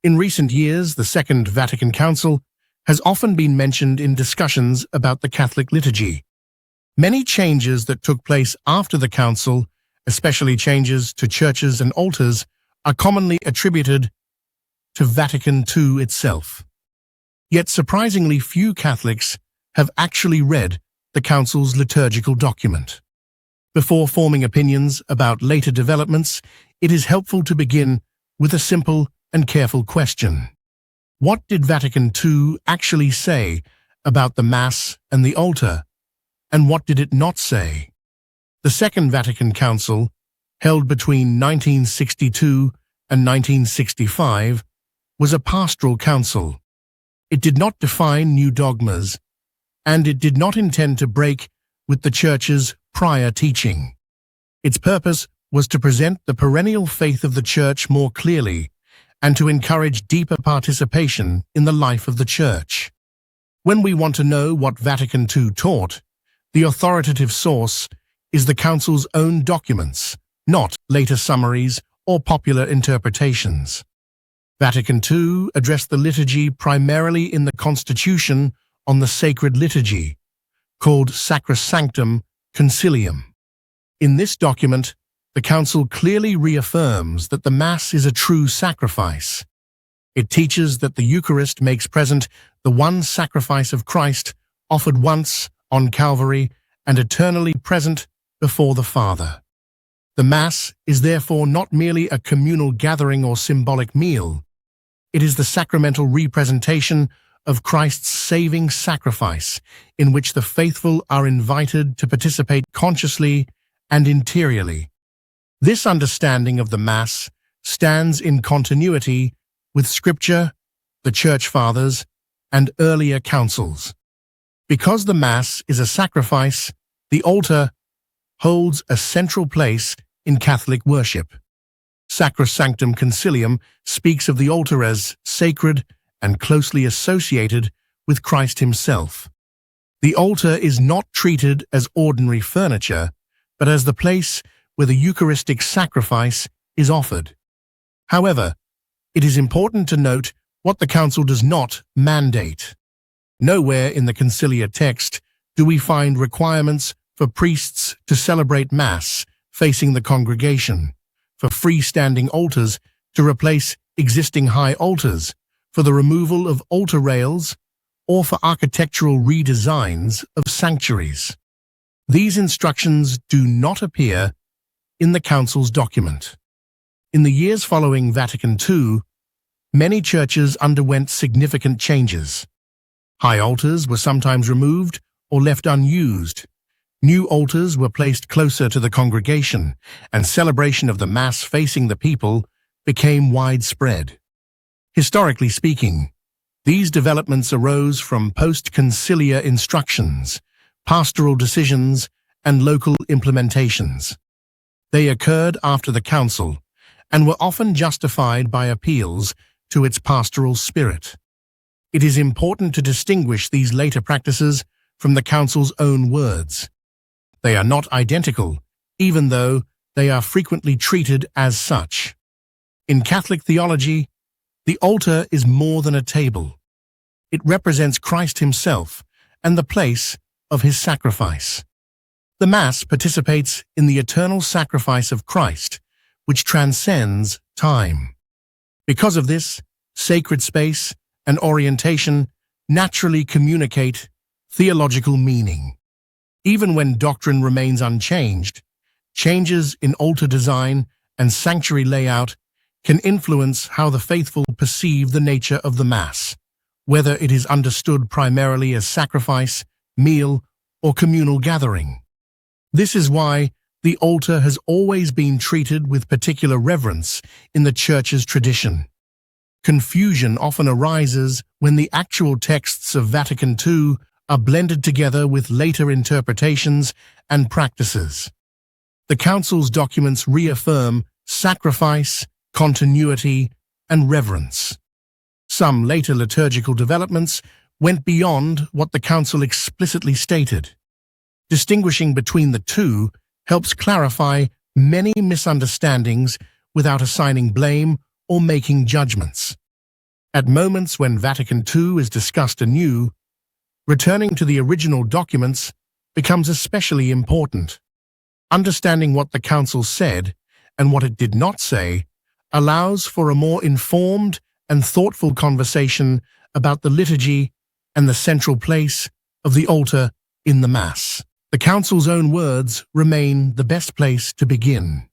In recent years, the Second Vatican Council has often been mentioned in discussions about the Catholic liturgy. Many changes that took place after the Council, especially changes to churches and altars, are commonly attributed to Vatican II itself. Yet surprisingly few Catholics have actually read the Council's liturgical document. Before forming opinions about later developments, it is helpful to begin with a simple and careful question. What did Vatican II actually say about the Mass and the altar, and what did it not say? The Second Vatican Council, held between 1962 and 1965, was a pastoral council. It did not define new dogmas, and it did not intend to break with the Church's prior teaching. Its purpose was to present the perennial faith of the Church more clearly and to encourage deeper participation in the life of the Church. When we want to know what Vatican II taught, the authoritative source is the Council's own documents, not later summaries or popular interpretations. Vatican II addressed the liturgy primarily in the Constitution on the Sacred Liturgy, called Sacrosanctum Concilium. In this document, the Council clearly reaffirms that the Mass is a true sacrifice. It teaches that the Eucharist makes present the one sacrifice of Christ offered once on Calvary and eternally present before the Father. The Mass is therefore not merely a communal gathering or symbolic meal. It is the sacramental representation of Christ's saving sacrifice, in which the faithful are invited to participate consciously and interiorly. This understanding of the Mass stands in continuity with Scripture, the Church Fathers, and earlier councils. Because the Mass is a sacrifice, the altar holds a central place in Catholic worship. Sacrosanctum Concilium speaks of the altar as sacred and closely associated with Christ himself. The altar is not treated as ordinary furniture, but as the place where the Eucharistic sacrifice is offered. However, it is important to note what the Council does not mandate. Nowhere in the conciliar text do we find requirements for priests to celebrate Mass facing the congregation, for freestanding altars to replace existing high altars, for the removal of altar rails, or for architectural redesigns of sanctuaries. These instructions do not appear in the Council's document. In the years following Vatican II, many churches underwent significant changes. High altars were sometimes removed or left unused. New altars were placed closer to the congregation, and celebration of the Mass facing the people became widespread. Historically speaking, these developments arose from post-conciliar instructions, pastoral decisions, and local implementations. They occurred after the Council and were often justified by appeals to its pastoral spirit. It is important to distinguish these later practices from the Council's own words. They are not identical, even though they are frequently treated as such. In Catholic theology, the altar is more than a table. It represents Christ himself and the place of his sacrifice. The Mass participates in the eternal sacrifice of Christ, which transcends time. Because of this, sacred space and orientation naturally communicate theological meaning. Even when doctrine remains unchanged, changes in altar design and sanctuary layout can influence how the faithful perceive the nature of the Mass, whether it is understood primarily as sacrifice, meal, or communal gathering. This is why the altar has always been treated with particular reverence in the Church's tradition. Confusion often arises when the actual texts of Vatican II are blended together with later interpretations and practices. The Council's documents reaffirm sacrifice, continuity, and reverence. Some later liturgical developments went beyond what the Council explicitly stated. Distinguishing between the two helps clarify many misunderstandings without assigning blame or making judgments. At moments when Vatican II is discussed anew, returning to the original documents becomes especially important. Understanding what the Council said and what it did not say allows for a more informed and thoughtful conversation about the liturgy and the central place of the altar in the Mass. The Council's own words remain the best place to begin.